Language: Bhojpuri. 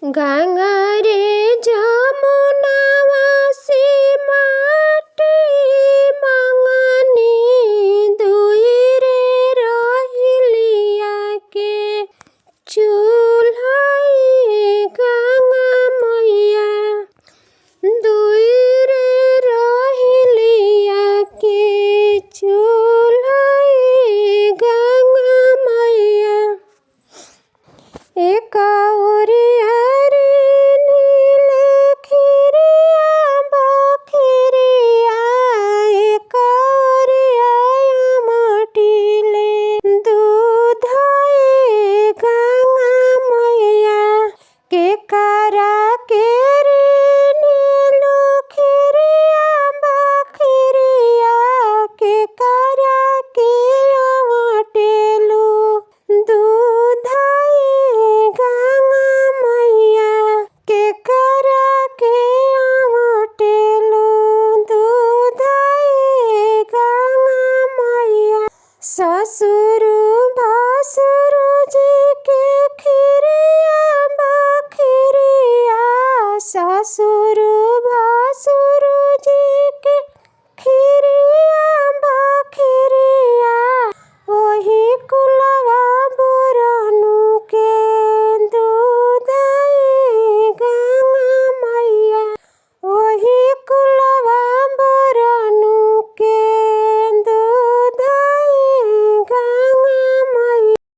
गंगा रे जमुनावासी माटी मंगनी दुई रे रोहिलिया के चूल्हाई गंगा मैया दुई रे रोहिलिया के चूल्हाई गंगा मैया एक ओरिया रे नीले खिरिया बखिरिया एक ओरिया मटिले दूधाए गंगा मैया के करा के रे नीलो खिरिया बखिरिया के करा के मटेलू दूधाए गंगा मैया के करा के मटेलू दूधाए गंगा मैया ससुर